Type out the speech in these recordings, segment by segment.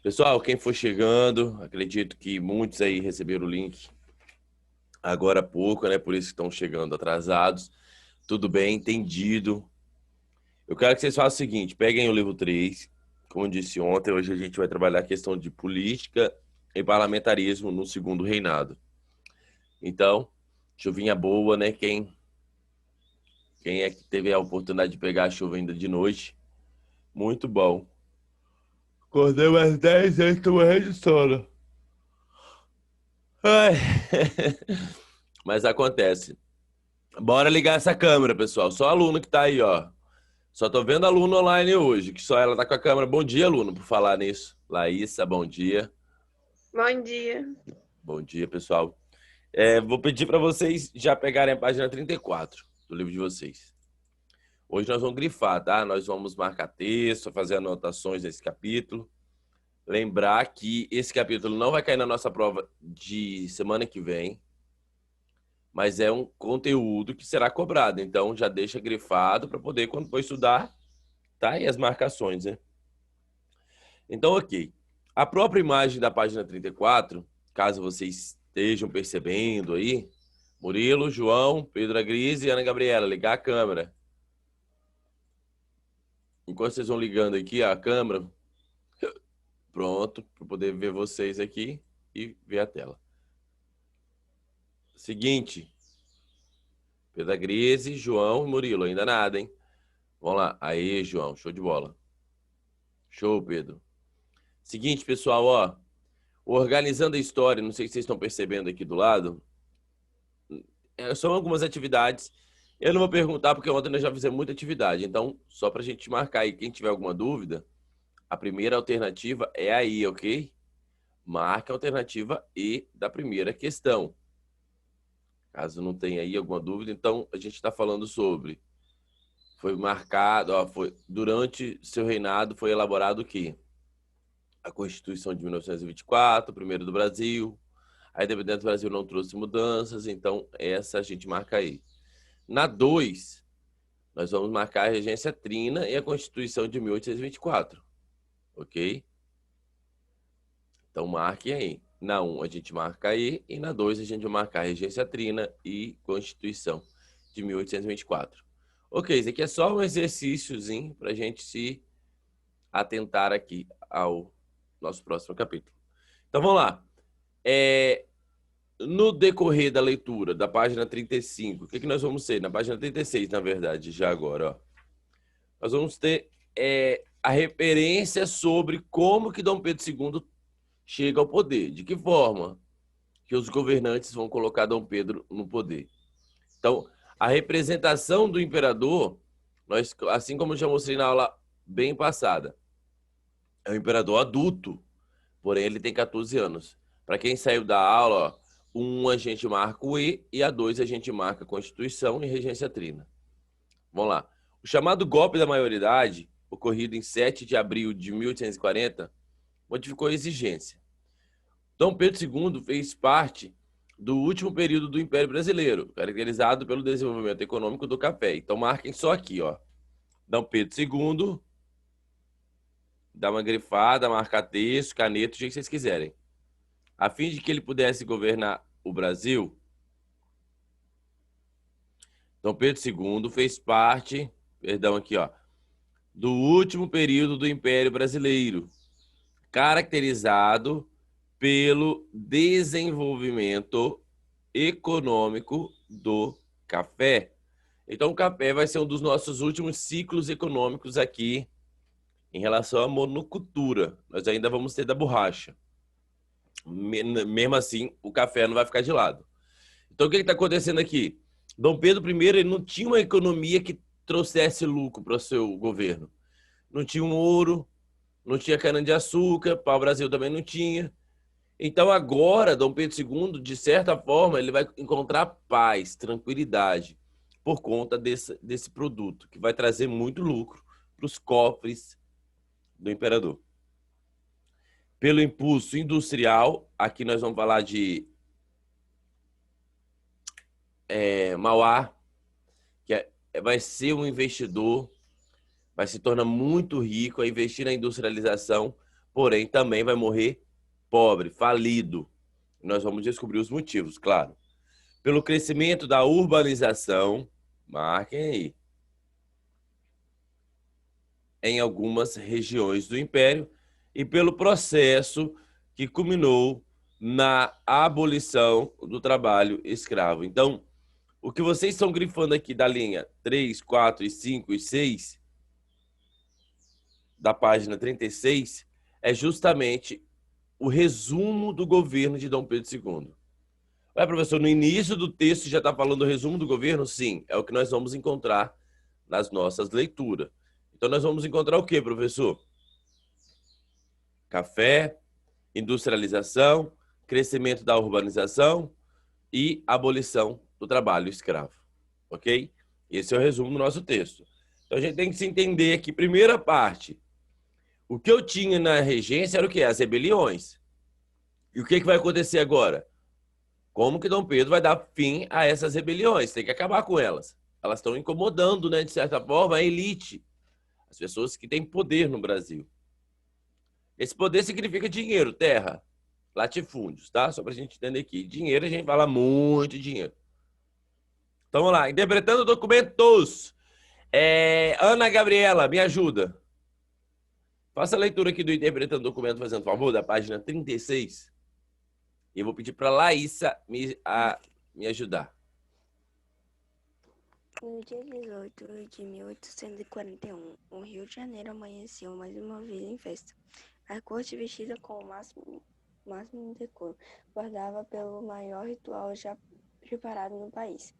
Pessoal, quem for chegando, acredito que muitos aí receberam o link agora há pouco, né? Por isso que estão chegando atrasados. Tudo bem, entendido. Eu quero que vocês façam o seguinte: peguem o livro 3, como eu disse ontem, hoje a gente vai trabalhar a questão de política e parlamentarismo no segundo reinado. Então, chuvinha boa, né? Quem é que teve a oportunidade de pegar a chuva ainda de noite? Muito bom. Acordei às 10 e estou morrendo de sono. Ai. Mas acontece. Bora ligar essa câmera, pessoal. Só aluno que tá aí, ó. Só tô vendo aluno online hoje, que só ela tá com a câmera. Bom dia, aluno, por falar nisso. Laísa, bom dia. Bom dia. Bom dia, pessoal. Vou pedir para vocês já pegarem a página 34 do livro de vocês. Hoje nós vamos grifar, tá? Nós vamos marcar texto, fazer anotações nesse capítulo. Lembrar que esse capítulo não vai cair na nossa prova de semana que vem, mas é um conteúdo que será cobrado. Então já deixa grifado para poder, quando for estudar, tá aí as marcações, né? Então, ok. A própria imagem da página 34, caso vocês estejam percebendo aí, Murilo, João, Pedro Agrise e Ana Gabriela, ligar a câmera. Enquanto vocês vão ligando aqui a câmera, pronto, para poder ver vocês aqui e ver a tela. Seguinte, Pedro Agrise, João e Murilo, ainda nada, hein? Vamos lá. Aí, João, show de bola. Show, Pedro. Seguinte, pessoal, ó. Organizando a história, não sei se vocês estão percebendo aqui do lado, são algumas atividades. Eu não vou perguntar porque ontem nós já fizemos muita atividade. Então, só para a gente marcar aí, quem tiver alguma dúvida, a primeira alternativa é aí, ok? Marca a alternativa E da primeira questão. Caso não tenha aí alguma dúvida, então a gente está falando sobre. Foi marcado, ó, durante seu reinado foi elaborado o quê? A Constituição de 1924, primeiro do Brasil. A independência do Brasil não trouxe mudanças, então essa a gente marca aí. Na 2, nós vamos marcar a regência trina e a Constituição de 1824, ok? Então marque aí. Na 1 a gente marca aí e na 2 a gente vai marcar a regência trina e Constituição de 1824. Ok, isso aqui é só um exercíciozinho para a gente se atentar aqui ao nosso próximo capítulo. Então vamos lá. No decorrer da leitura da página 35, o que nós vamos ter? Na página 36, na verdade, já agora, ó. Nós vamos ter a referência sobre como que Dom Pedro II chega ao poder. De que forma que os governantes vão colocar Dom Pedro no poder. Então, a representação do imperador, nós, assim como eu já mostrei na aula bem passada, é um imperador adulto, porém ele tem 14 anos. Para quem saiu da aula, ó, 1 a gente marca o E a 2 a gente marca a Constituição e Regência Trina. Vamos lá. O chamado golpe da maioridade, ocorrido em 7 de abril de 1840, modificou a exigência. Dom Pedro II fez parte do último período do Império Brasileiro, caracterizado pelo desenvolvimento econômico do café. Então marquem só aqui, ó. Dom Pedro II, dá uma grifada, marca texto, caneta, o jeito que vocês quiserem. A fim de que ele pudesse governar o Brasil, Dom Pedro II fez parte, perdão aqui, ó, do último período do Império Brasileiro, caracterizado pelo desenvolvimento econômico do café. Então, o café vai ser um dos nossos últimos ciclos econômicos aqui em relação à monocultura. Nós ainda vamos ter da borracha. Mesmo assim, o café não vai ficar de lado. Então, o que está acontecendo aqui? Dom Pedro I ele não tinha uma economia que trouxesse lucro para o seu governo. Não tinha um ouro, não tinha cana-de-açúcar, para o Brasil também não tinha. Então agora, Dom Pedro II, de certa forma, ele vai encontrar paz, tranquilidade, por conta desse produto, que vai trazer muito lucro para os cofres do imperador. Pelo impulso industrial, aqui nós vamos falar de Mauá, que vai ser um investidor, vai se tornar muito rico a investir na industrialização, porém também vai morrer pobre, falido. Nós vamos descobrir os motivos, claro. Pelo crescimento da urbanização, marquem aí, em algumas regiões do Império e pelo processo que culminou na abolição do trabalho escravo. Então, o que vocês estão grifando aqui da linha 3, 4, 5 e 6, da página 36, é justamente o resumo do governo de Dom Pedro II. Ué, professor, no início do texto já está falando o resumo do governo? Sim, é o que nós vamos encontrar nas nossas leituras. Então, nós vamos encontrar o quê, professor? Café, industrialização, crescimento da urbanização e abolição do trabalho escravo. Ok? Esse é o resumo do nosso texto. Então, a gente tem que se entender aqui, primeira parte, o que eu tinha na regência era o quê? As rebeliões. E o que vai acontecer agora? Como que Dom Pedro vai dar fim a essas rebeliões? Tem que acabar com elas. Elas estão incomodando, né, de certa forma, a elite, as pessoas que têm poder no Brasil. Esse poder significa dinheiro, terra, latifúndios, tá? Só para a gente entender aqui. Dinheiro, a gente fala muito de dinheiro. Então, vamos lá. Interpretando documentos. Ana Gabriela, me ajuda. Faça a leitura aqui do Interpretando Documento, fazendo favor, da página 36. E eu vou pedir para a Laísa me ajudar. No dia 18 de 1841, o Rio de Janeiro amanheceu mais uma vez em festa. A corte, vestida com o máximo decoro, guardava pelo maior ritual já preparado no país.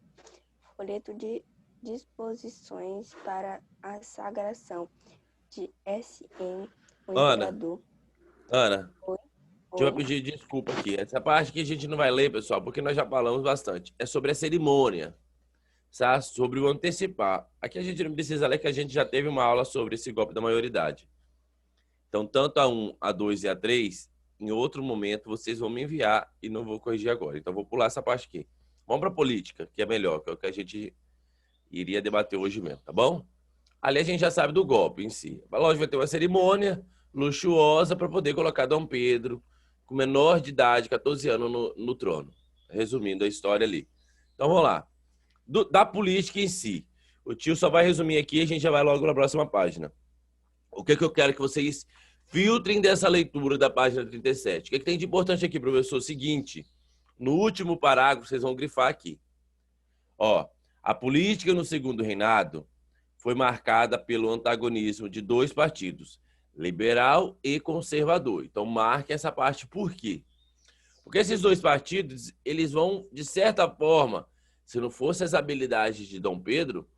Folheto de disposições para a sagração de S.M., o imperador. Ana, Oi? deixa eu pedir desculpa aqui. Essa parte que a gente não vai ler, pessoal, porque nós já falamos bastante. É sobre a cerimônia, tá? Sobre o antecipar. Aqui a gente não precisa ler, que a gente já teve uma aula sobre esse golpe da maioridade. Então, tanto a 1, a 2 e a 3, em outro momento, vocês vão me enviar e não vou corrigir agora. Então, vou pular essa parte aqui. Vamos para a política, que é melhor, que é o que a gente iria debater hoje mesmo, tá bom? Ali a gente já sabe do golpe em si. A loja vai ter uma cerimônia luxuosa para poder colocar Dom Pedro, com menor de idade, 14 anos, no trono. Resumindo a história ali. Então, vamos lá. Da política em si. O tio só vai resumir aqui e a gente já vai logo na próxima página. O que eu quero que vocês filtrem dessa leitura da página 37? O que tem de importante aqui, professor? Seguinte, no último parágrafo, vocês vão grifar aqui. Ó, a política no segundo reinado foi marcada pelo antagonismo de dois partidos, liberal e conservador. Então, marque essa parte. Por quê? Porque esses dois partidos, eles vão, de certa forma, se não fossem as habilidades de Dom Pedro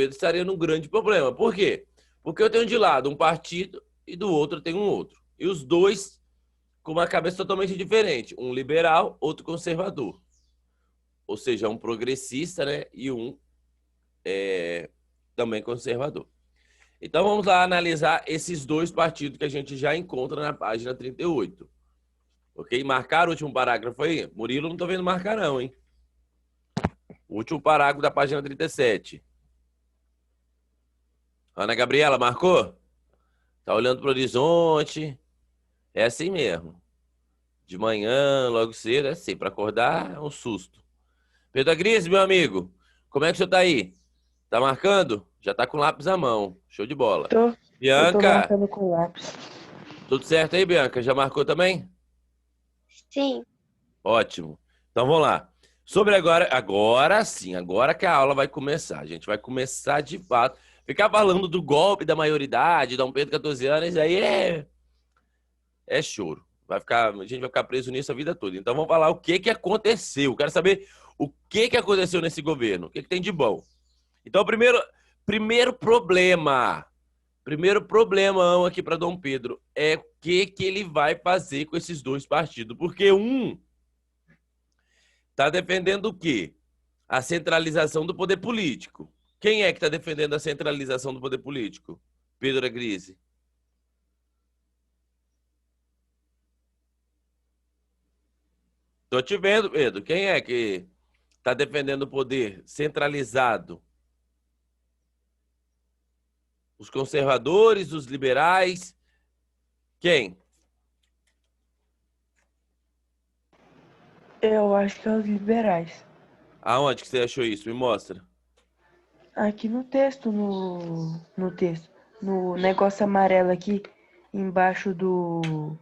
estaria num grande problema. Por quê? Porque eu tenho de lado um partido e do outro eu tenho um outro. E os dois com uma cabeça totalmente diferente. Um liberal, outro conservador. Ou seja, um progressista, né? E um também conservador. Então, vamos lá analisar esses dois partidos que a gente já encontra na página 38. Ok? Marcar o último parágrafo aí? Murilo, não tô vendo marcar não, hein? O último parágrafo da página 37. Ana Gabriela, marcou? Tá olhando pro horizonte. É assim mesmo. De manhã, logo cedo, é assim. Para acordar, é um susto. Pedro Gris, meu amigo, como é que você tá aí? Tá marcando? Já tá com lápis à mão. Show de bola. Eu tô Bianca, marcando com lápis. tudo certo aí, Bianca? Já marcou também? Sim. Ótimo. Então vamos lá. Sobre agora sim, agora que a aula vai começar. A gente vai começar de fato. Ficar falando do golpe da maioridade, Dom Pedro 14 anos, aí é choro. A gente vai ficar preso nisso a vida toda. Então vamos falar o que aconteceu. Quero saber o que aconteceu nesse governo. O que tem de bom. Então, primeiro problemão aqui para Dom Pedro é o que ele vai fazer com esses dois partidos. Porque um está defendendo o quê? A centralização do poder político. Quem é que está defendendo a centralização do poder político? Pedro Grise. Estou te vendo, Pedro. Quem é que está defendendo o poder centralizado? Os conservadores, os liberais? Quem? Eu acho que é os liberais. Aonde que você achou isso? Me mostra. Aqui no texto, no texto. No negócio amarelo aqui, embaixo do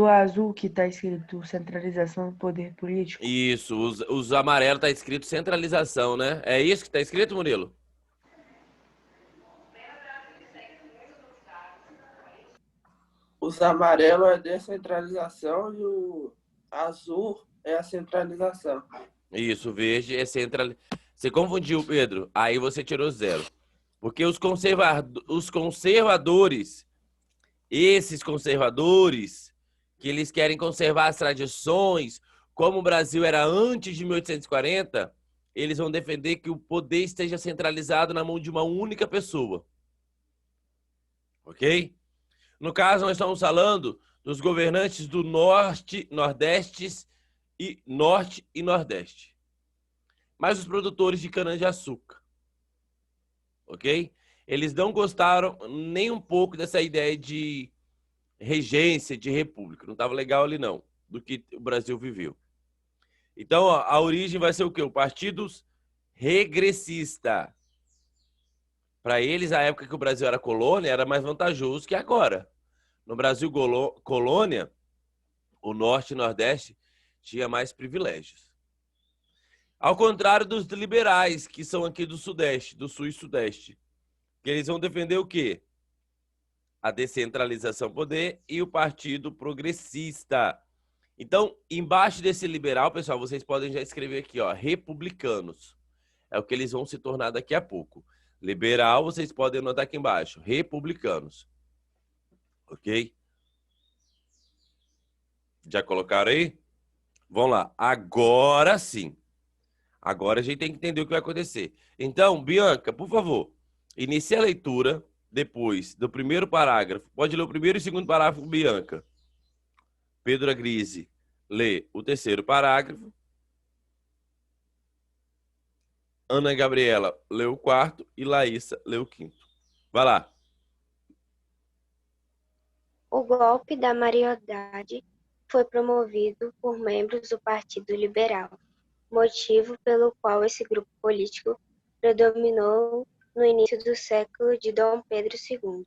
azul que tá escrito centralização do poder político. Isso, os amarelos tá escrito centralização, né? É isso que tá escrito, Murilo? Os amarelos é descentralização e o azul é a centralização. Isso, o verde é centralização. Você confundiu, Pedro. Aí você tirou 0. Porque os conservadores, esses conservadores, que eles querem conservar as tradições, como o Brasil era antes de 1840, eles vão defender que o poder esteja centralizado na mão de uma única pessoa. Ok? No caso, nós estamos falando dos governantes do norte, nordeste e nordeste. Mas os produtores de cana-de-açúcar. Ok? Eles não gostaram nem um pouco dessa ideia de regência, de república. Não estava legal ali, não, do que o Brasil viveu. Então, ó, a origem vai ser o quê? O Partido Regressista. Para eles, a época que o Brasil era colônia, era mais vantajoso que agora. No Brasil colônia, o norte e nordeste tinha mais privilégios. Ao contrário dos liberais, que são aqui do sudeste, do sul e sudeste. Que eles vão defender o quê? A descentralização do poder e o Partido Progressista. Então, embaixo desse liberal, pessoal, vocês podem já escrever aqui, ó, republicanos. É o que eles vão se tornar daqui a pouco. Liberal, vocês podem anotar aqui embaixo, republicanos. Ok? Já colocaram aí? Vamos lá. Agora sim. Agora a gente tem que entender o que vai acontecer. Então, Bianca, por favor, inicie a leitura depois do primeiro parágrafo. Pode ler o primeiro e o segundo parágrafo, Bianca. Pedro Agrise lê o terceiro parágrafo. Ana Gabriela lê o quarto e Laísa lê o quinto. Vai lá. O golpe da maioridade foi promovido por membros do Partido Liberal, motivo pelo qual esse grupo político predominou no início do século de Dom Pedro II.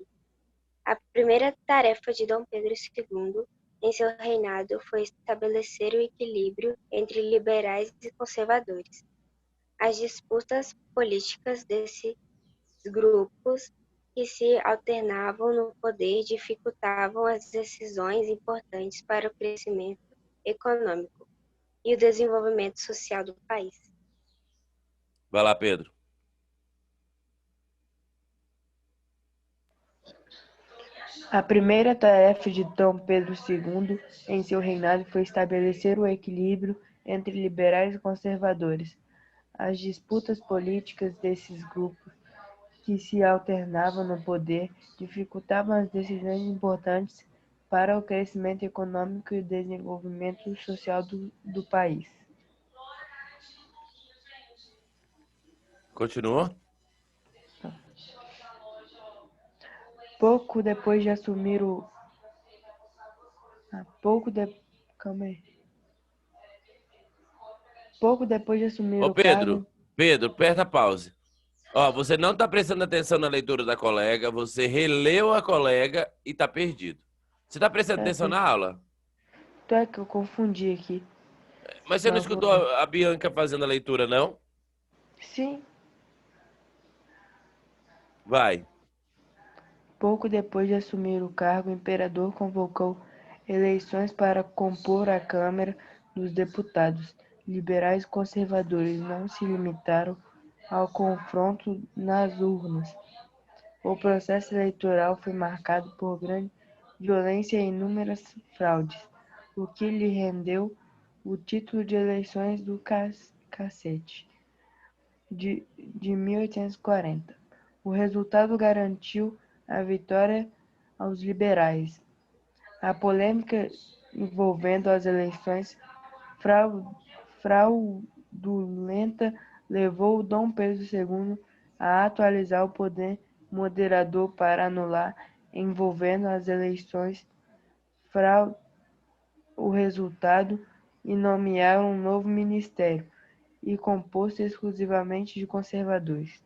A primeira tarefa de Dom Pedro II em seu reinado foi estabelecer o equilíbrio entre liberais e conservadores. As disputas políticas desses grupos que se alternavam no poder dificultavam as decisões importantes para o crescimento econômico e o desenvolvimento social do país. Vai lá, Pedro. A primeira tarefa de Dom Pedro II em seu reinado foi estabelecer o equilíbrio entre liberais e conservadores. As disputas políticas desses grupos que se alternavam no poder dificultavam as decisões importantes para o crescimento econômico e o desenvolvimento social do país. Continua. Pouco depois de assumir o... Pouco depois de assumir Ô, o cargo... Pedro, aperta a pause. Ó, você não está prestando atenção na leitura da colega, você releu a colega e está perdido. Você está prestando atenção na aula? Então é que eu confundi aqui. Mas você não Mas escutou a Bianca fazendo a leitura, não? Sim. Vai. Pouco depois de assumir o cargo, o imperador convocou eleições para compor a Câmara dos Deputados. Liberais e conservadores não se limitaram ao confronto nas urnas. O processo eleitoral foi marcado por grande violência e inúmeras fraudes, o que lhe rendeu o título de Eleições do Cacete de 1840. O resultado garantiu a vitória aos liberais. A polêmica envolvendo as eleições fraudulenta levou Dom Pedro II a atualizar o poder moderador para anular envolvendo as eleições, o resultado e nomearam um novo ministério, e composto exclusivamente de conservadores.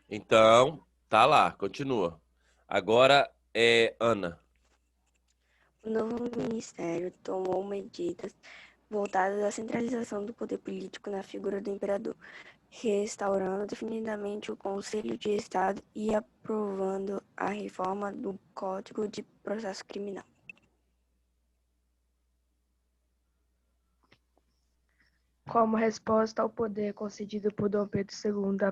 Então, tá lá, continua. Agora é Ana. O novo ministério tomou medidas voltadas à centralização do poder político na figura do imperador, restaurando definitivamente o Conselho de Estado e aprovando a reforma do Código de Processo Criminal. Como resposta ao poder concedido por Dom Pedro II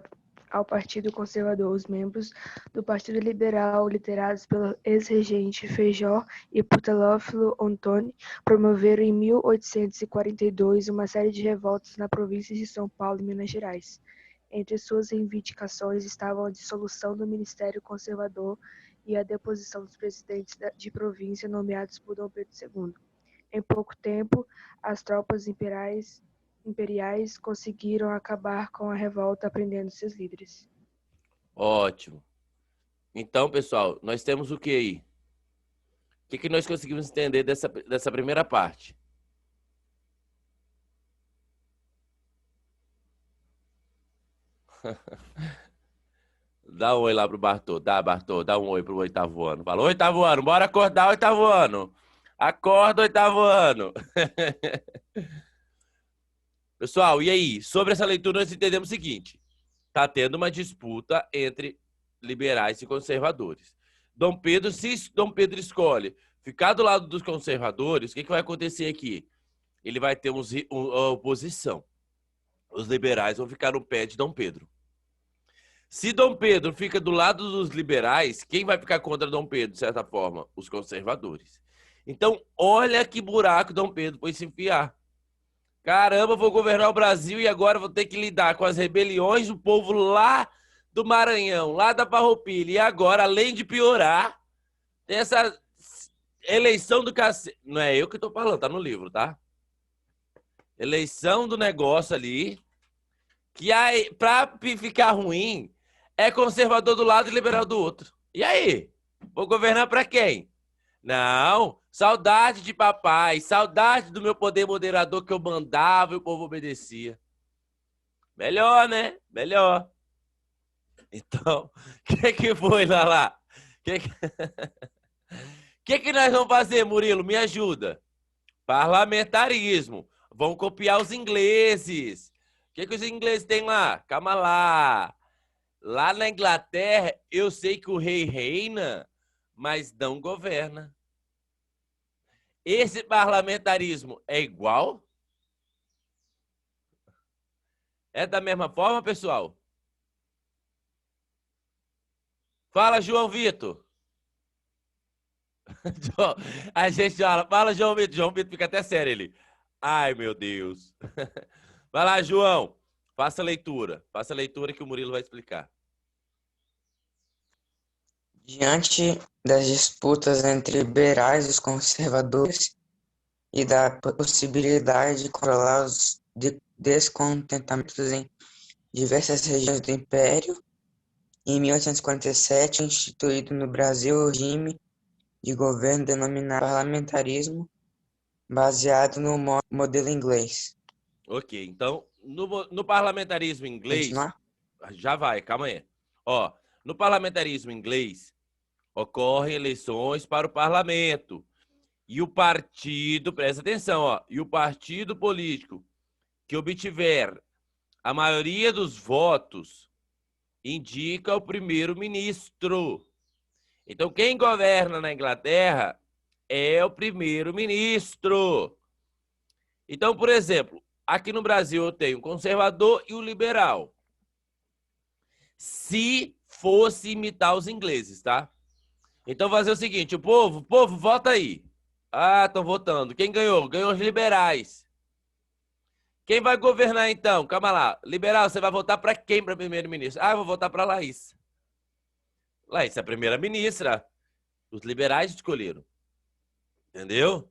ao Partido Conservador, os membros do Partido Liberal, liderados pelo ex-regente Feijó e por Teófilo Otoni, promoveram em 1842 uma série de revoltas na província de São Paulo e Minas Gerais. Entre suas reivindicações estavam a dissolução do Ministério Conservador e a deposição dos presidentes de província nomeados por Dom Pedro II. Em pouco tempo, as tropas imperiais conseguiram acabar com a revolta, prendendo seus líderes. Ótimo. Então, pessoal, nós temos o que aí? O que nós conseguimos entender dessa primeira parte? Dá um oi lá pro Bartô. Bartô, dá um oi pro oitavo ano. Fala, oitavo ano, bora acordar, oitavo ano. Acorda, oitavo ano. Pessoal, e aí? Sobre essa leitura, nós entendemos o seguinte. Está tendo uma disputa entre liberais e conservadores. Se Dom Pedro escolhe ficar do lado dos conservadores, o que vai acontecer aqui? Ele vai ter uma oposição. Os liberais vão ficar no pé de Dom Pedro. Se Dom Pedro fica do lado dos liberais, quem vai ficar contra Dom Pedro, de certa forma? Os conservadores. Então, olha que buraco Dom Pedro foi se enfiar. Caramba, vou governar o Brasil e agora vou ter que lidar com as rebeliões do povo lá do Maranhão, lá da Farroupilha. E agora, além de piorar, tem essa eleição do cacete. Não é eu que tô falando, tá no livro, tá? Eleição do negócio ali, que aí, pra ficar ruim, é conservador do lado e liberal do outro. E aí? Vou governar pra quem? Não, saudade de papai, saudade do meu poder moderador que eu mandava e o povo obedecia. Melhor, né? Melhor. Então, o que foi lá? Que nós vamos fazer, Murilo? Me ajuda. Parlamentarismo. Vão copiar os ingleses. O que os ingleses têm lá? Calma lá. Lá na Inglaterra, eu sei que o rei reina, mas não governa. Esse parlamentarismo é igual? É da mesma forma, pessoal? Fala, João Vitor. A gente fala, João Vitor. João Vitor fica até sério ele. Ai, meu Deus. Vai lá, João. Faça a leitura. Faça a leitura que o Murilo vai explicar. Diante das disputas entre liberais e os conservadores e da possibilidade de controlar os descontentamentos em diversas regiões do Império, em 1847 instituído no Brasil o regime de governo denominado parlamentarismo, baseado no modelo inglês. Ok, então, no parlamentarismo inglês... Continuar? Já vai, calma aí. Ó, no parlamentarismo inglês, ocorrem eleições para o parlamento. E o partido, presta atenção, ó, e o partido político que obtiver a maioria dos votos indica o primeiro-ministro. Então, quem governa na Inglaterra é o primeiro-ministro. Então, por exemplo, aqui no Brasil eu tenho o conservador e o liberal. Se fosse imitar os ingleses, tá? Então, fazer o seguinte, o povo, vota aí. Ah, estão votando. Quem ganhou? Ganhou os liberais. Quem vai governar, então? Calma lá. Liberal, você vai votar para quem para primeiro-ministro? Ah, eu vou votar para Laís. Laís é a primeira-ministra. Os liberais escolheram. Entendeu?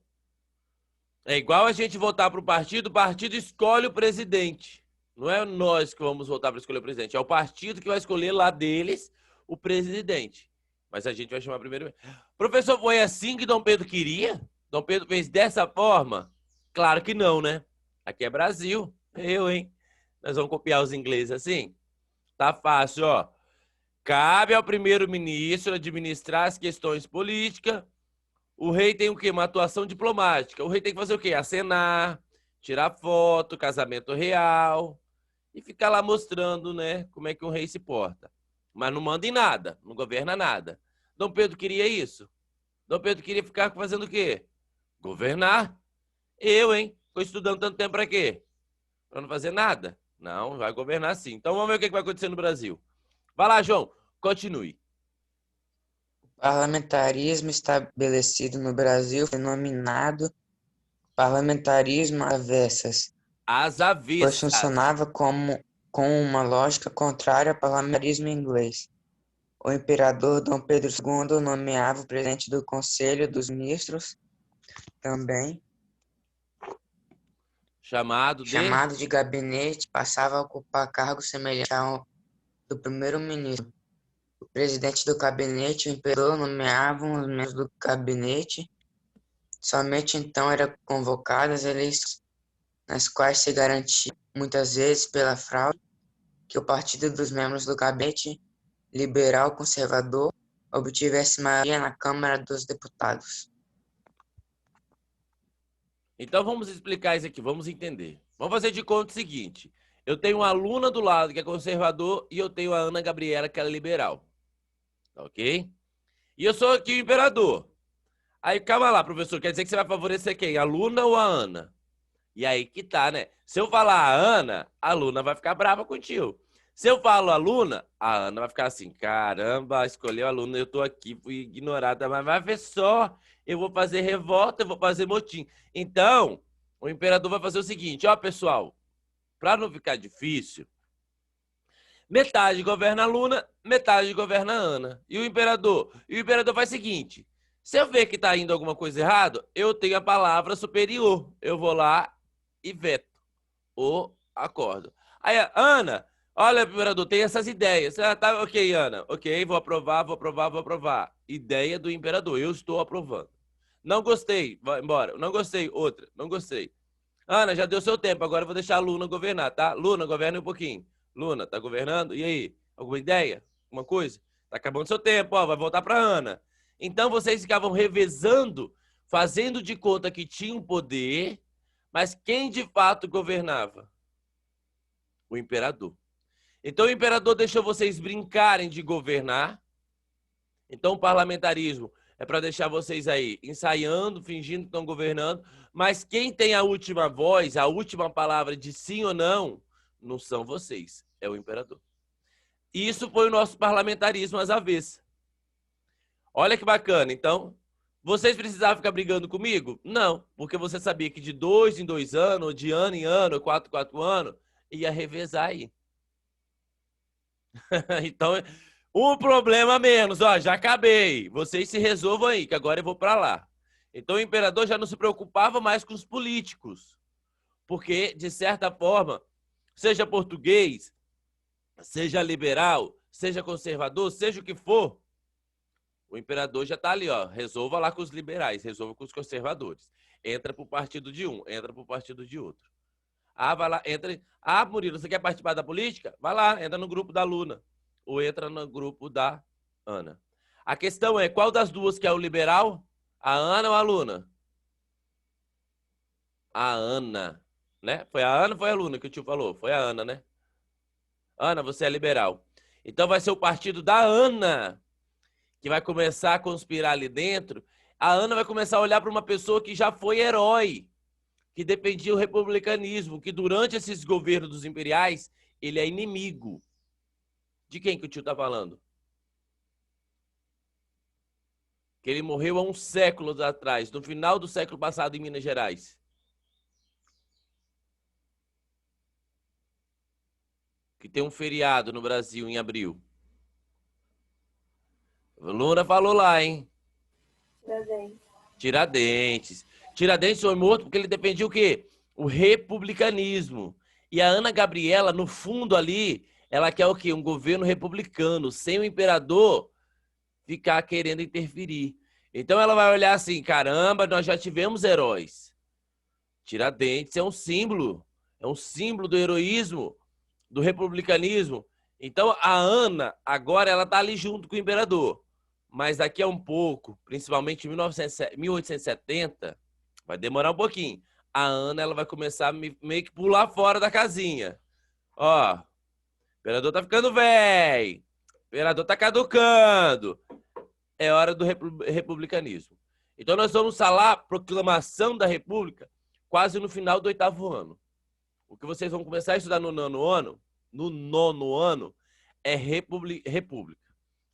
É igual a gente votar para o partido escolhe o presidente. Não é nós que vamos votar para escolher o presidente. É o partido que vai escolher lá deles o presidente. Mas a gente vai chamar primeiro. Professor, foi assim que Dom Pedro queria? Dom Pedro fez dessa forma? Claro que não, né? Aqui é Brasil. Hein? Nós vamos copiar os ingleses assim? Tá fácil, ó. Cabe ao primeiro-ministro administrar as questões políticas. O rei tem o quê? Uma atuação diplomática. O rei tem que fazer o quê? Acenar, tirar foto, casamento real e ficar lá mostrando, né, como é que um rei se porta. Mas não manda em nada, não governa nada. Dom Pedro queria isso? Dom Pedro queria ficar fazendo o quê? Governar. Hein? Estou estudando tanto tempo para quê? Para não fazer nada? Não, vai governar sim. Então vamos ver o que vai acontecer no Brasil. Vai lá, João, continue. O parlamentarismo estabelecido no Brasil foi denominado parlamentarismo às avessas, As pois avessas. funcionava com uma lógica contrária ao parlamentarismo inglês. O imperador Dom Pedro II nomeava o presidente do Conselho dos Ministros, também Chamado de gabinete, passava a ocupar cargo semelhante ao do primeiro-ministro. O presidente do gabinete e o imperador nomeavam os membros do gabinete. Somente então eram convocadas eleições, nas quais se garantia, muitas vezes pela fraude, que o partido dos membros do gabinete liberal conservador obtivesse maioria na Câmara dos Deputados. Então vamos explicar isso aqui, vamos entender. Vamos fazer de conta o seguinte. Eu tenho uma aluna do lado que é conservador e eu tenho a Ana Gabriela que é liberal. Ok? E eu sou aqui o imperador. Aí, calma lá, professor, quer dizer que você vai favorecer quem? A Luna ou a Ana? E aí que tá, né? Se eu falar a Ana, a Luna vai ficar brava contigo. Se eu falo a Luna, a Ana vai ficar assim, caramba, escolheu a Luna, eu tô aqui, fui ignorada, mas vai ver só, eu vou fazer revolta, eu vou fazer motim. Então, o imperador vai fazer o seguinte, ó, pessoal, para não ficar difícil, metade governa a Luna, metade governa a Ana. E o imperador? E o imperador faz o seguinte, se eu ver que tá indo alguma coisa errada, eu tenho a palavra superior. Eu vou lá e veto ou acordo. Aí, Ana, olha, imperador, tem essas ideias. Ah, tá, ok, Ana. Ok, vou aprovar, vou aprovar, vou aprovar. Ideia do imperador, eu estou aprovando. Não gostei, vai embora. Não gostei, outra. Não gostei. Ana, já deu seu tempo, agora eu vou deixar a Luna governar, tá? Luna, governa um pouquinho. Luna, tá governando? E aí? Alguma ideia? Alguma coisa? Tá acabando seu tempo, ó, vai voltar pra Ana. Então vocês ficavam revezando, fazendo de conta que tinham poder, mas quem de fato governava? O imperador. Então o imperador deixou vocês brincarem de governar. Então o parlamentarismo é para deixar vocês aí ensaiando, fingindo que estão governando, mas quem tem a última voz, a última palavra de sim ou não, não são vocês, é o imperador. Isso foi o nosso parlamentarismo às avessas. Olha que bacana. Então, vocês precisavam ficar brigando comigo? Não, porque você sabia que de 2 em 2 anos, ou de ano em ano, 4 em 4 anos, ia revezar aí. Então, um problema a menos. Ó, já acabei. Vocês se resolvam aí, que agora eu vou para lá. Então, o imperador já não se preocupava mais com os políticos. Porque, de certa forma, seja português, seja liberal, seja conservador, seja o que for, o imperador já está ali, ó. Resolva lá com os liberais, resolva com os conservadores. Entra para o partido de um, entra para o partido de outro. Ah, vai lá, entra. Ah, Murilo, você quer participar da política? Vai lá, entra no grupo da Luna. Ou entra no grupo da Ana. A questão é, qual das duas que é o liberal? A Ana ou a Luna? A Ana, né? Foi a Ana ou foi a Luna que o tio falou? Foi a Ana, né? Ana, você é liberal. Então vai ser o partido da Ana que vai começar a conspirar ali dentro. A Ana vai começar a olhar para uma pessoa que já foi herói, que defendia o republicanismo, que durante esses governos dos imperiais, ele é inimigo. De quem que o tio está falando? Que ele morreu há uns séculos atrás, no final do século passado em Minas Gerais. Que tem um feriado no Brasil em abril. Luna falou lá, hein? Tiradentes. Tiradentes foi morto porque ele defendia o quê? O republicanismo. E a Ana Gabriela, no fundo ali, ela quer o quê? Um governo republicano, sem o imperador ficar querendo interferir. Então ela vai olhar assim, caramba, nós já tivemos heróis. Tiradentes é um símbolo do heroísmo, do republicanismo. Então a Ana, agora ela tá ali junto com o imperador. Mas daqui a um pouco, principalmente em 1870, vai demorar um pouquinho. A Ana ela vai começar a meio que pular fora da casinha. Ó, o imperador tá ficando velho, o imperador tá caducando. É hora do republicanismo. Então nós vamos falar a proclamação da República quase no final do 8º ano. O que vocês vão começar a estudar no 9º ano, é república.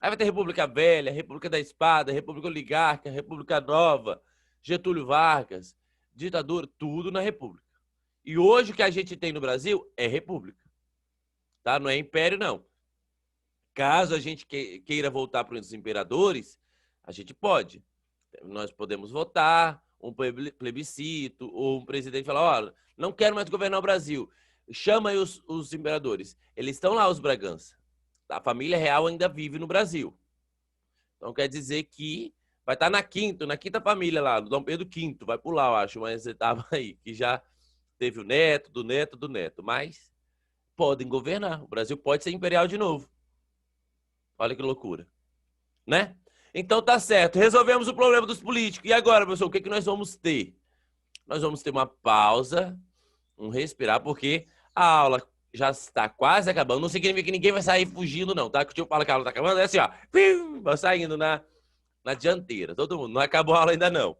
Aí vai ter República Velha, República da Espada, República Oligárquica, República Nova, Getúlio Vargas, ditadura, tudo na República. E hoje o que a gente tem no Brasil é República. Tá? Não é império, não. Caso a gente queira voltar para os imperadores, a gente pode. Nós podemos votar, um plebiscito, ou um presidente falar, ó, não quero mais governar o Brasil. Chama aí os imperadores. Eles estão lá, os Bragança. A família real ainda vive no Brasil. Então quer dizer que vai estar na quinta família lá, do Dom Pedro V. Vai pular, eu acho, mas etapa aí, que já teve o neto, do neto, do neto. Mas podem governar. O Brasil pode ser imperial de novo. Olha que loucura. Né? Então tá certo. Resolvemos o problema dos políticos. E agora, professor, o que nós vamos ter? Nós vamos ter uma pausa, um respirar, porque a aula já está quase acabando. Não significa que ninguém vai sair fugindo, não, tá? Que o tio fala que a aula está acabando, é assim, ó. Vai saindo na dianteira. Todo mundo. Não acabou a aula ainda, não.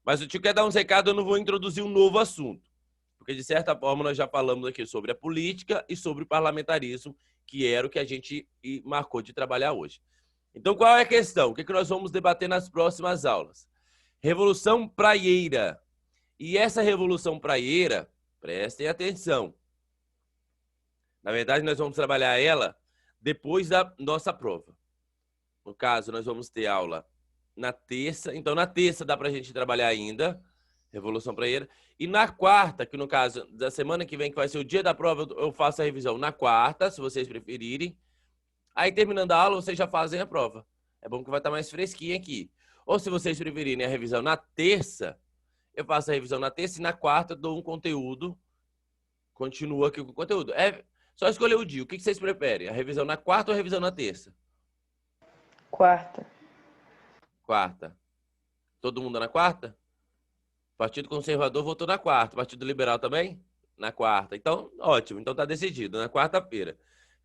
Mas o tio quer dar um recado, eu não vou introduzir um novo assunto. Porque, de certa forma, nós já falamos aqui sobre a política e sobre o parlamentarismo, que era o que a gente marcou de trabalhar hoje. Então, qual é a questão? O que nós vamos debater nas próximas aulas? Revolução Praieira. E essa Revolução Praieira, prestem atenção. Na verdade, nós vamos trabalhar ela depois da nossa prova. No caso, nós vamos ter aula na terça. Então, na terça dá para a gente trabalhar ainda, Revolução Praieira. E na quarta, que no caso da semana que vem, que vai ser o dia da prova, eu faço a revisão na quarta, se vocês preferirem. Aí, terminando a aula, vocês já fazem a prova. É bom que vai estar mais fresquinho aqui. Ou, se vocês preferirem a revisão na terça, eu faço a revisão na terça e na quarta dou um conteúdo. Continuo aqui com o conteúdo. É só escolher o dia. O que vocês preferem? A revisão na quarta ou a revisão na terça? Quarta. Quarta. Todo mundo na quarta? Partido Conservador votou na quarta. Partido Liberal também? Na quarta. Então, ótimo. Então tá decidido. Na quarta-feira.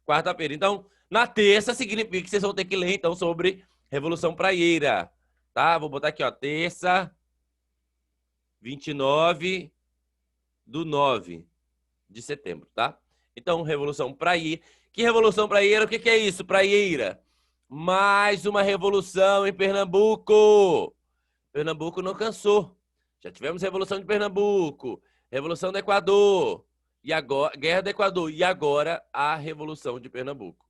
Quarta-feira. Então, na terça significa que vocês vão ter que ler, então, sobre Revolução Praieira. Tá? Vou botar aqui, ó. Terça, 29/9 de setembro, tá? Então, Revolução Praieira. Que Revolução Praieira? O que é isso, Praieira? Mais uma revolução em Pernambuco. Pernambuco não cansou. Já tivemos Revolução de Pernambuco, Revolução do Equador, e agora, Guerra do Equador, e agora a Revolução de Pernambuco,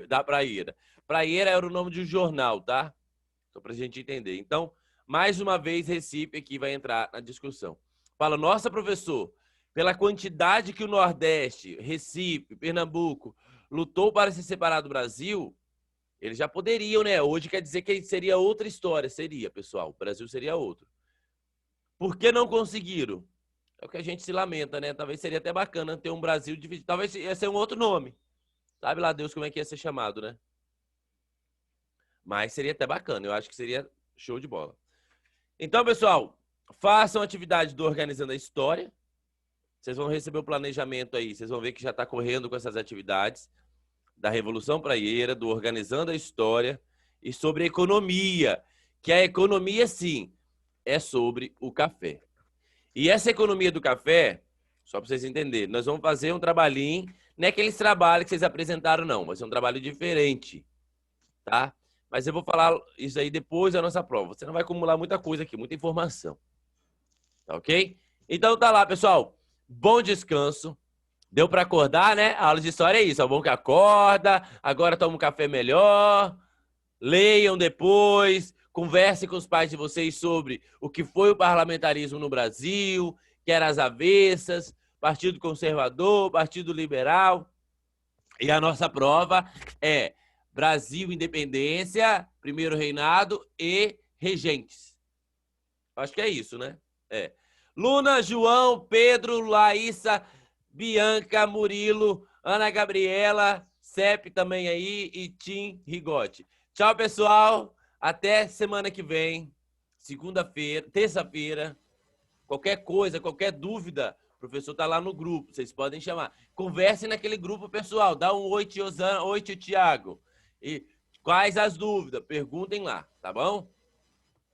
da Praieira. Praieira era o nome de um jornal, tá? Só pra gente entender. Então, mais uma vez, Recife aqui vai entrar na discussão. Fala, nossa, professor, pela quantidade que o Nordeste, Recife, Pernambuco, lutou para se separar do Brasil, eles já poderiam, né? Hoje quer dizer que seria outra história. Seria, pessoal. O Brasil seria outro. Por que não conseguiram? É o que a gente se lamenta, né? Talvez seria até bacana ter um Brasil dividido. Talvez ia ser um outro nome. Sabe lá Deus como é que ia ser chamado, né? Mas seria até bacana. Eu acho que seria show de bola. Então, pessoal, façam atividade do Organizando a História. Vocês vão receber o planejamento aí. Vocês vão ver que já está correndo com essas atividades da Revolução Praieira, do Organizando a História e sobre a economia. Que a economia, sim, é sobre o café. E essa economia do café, só para vocês entenderem, nós vamos fazer um trabalhinho, não é aqueles trabalhos que vocês apresentaram, não, mas é um trabalho diferente, tá? Mas eu vou falar isso aí depois da nossa prova. Você não vai acumular muita coisa aqui, muita informação. Tá ok? Então tá lá, pessoal. Bom descanso. Deu para acordar, né? A aula de história é isso. É bom que acorda, agora toma um café melhor, leiam depois, conversem com os pais de vocês sobre o que foi o parlamentarismo no Brasil, que era as avessas, Partido Conservador, Partido Liberal. E a nossa prova é Brasil, independência, primeiro reinado e regentes. Acho que é isso, né? É. Luna, João, Pedro, Laísa, Bianca, Murilo, Ana Gabriela, Cep também aí e Tim Rigotti. Tchau, pessoal. Até semana que vem, segunda-feira, terça-feira. Qualquer coisa, qualquer dúvida, o professor está lá no grupo. Vocês podem chamar. Conversem naquele grupo, pessoal. Dá um oi, tio Osana, oi, tio Tiago. E quais as dúvidas? Perguntem lá, tá bom?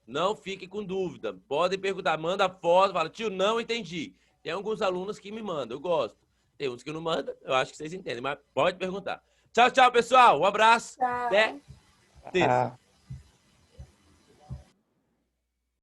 Não fique com dúvida. Podem perguntar. Manda foto, fala, tio, não entendi. Tem alguns alunos que me mandam, eu gosto. Tem uns que não mandam, eu acho que vocês entendem, mas pode perguntar. Tchau, tchau, pessoal. Um abraço. Tchau. Até terça.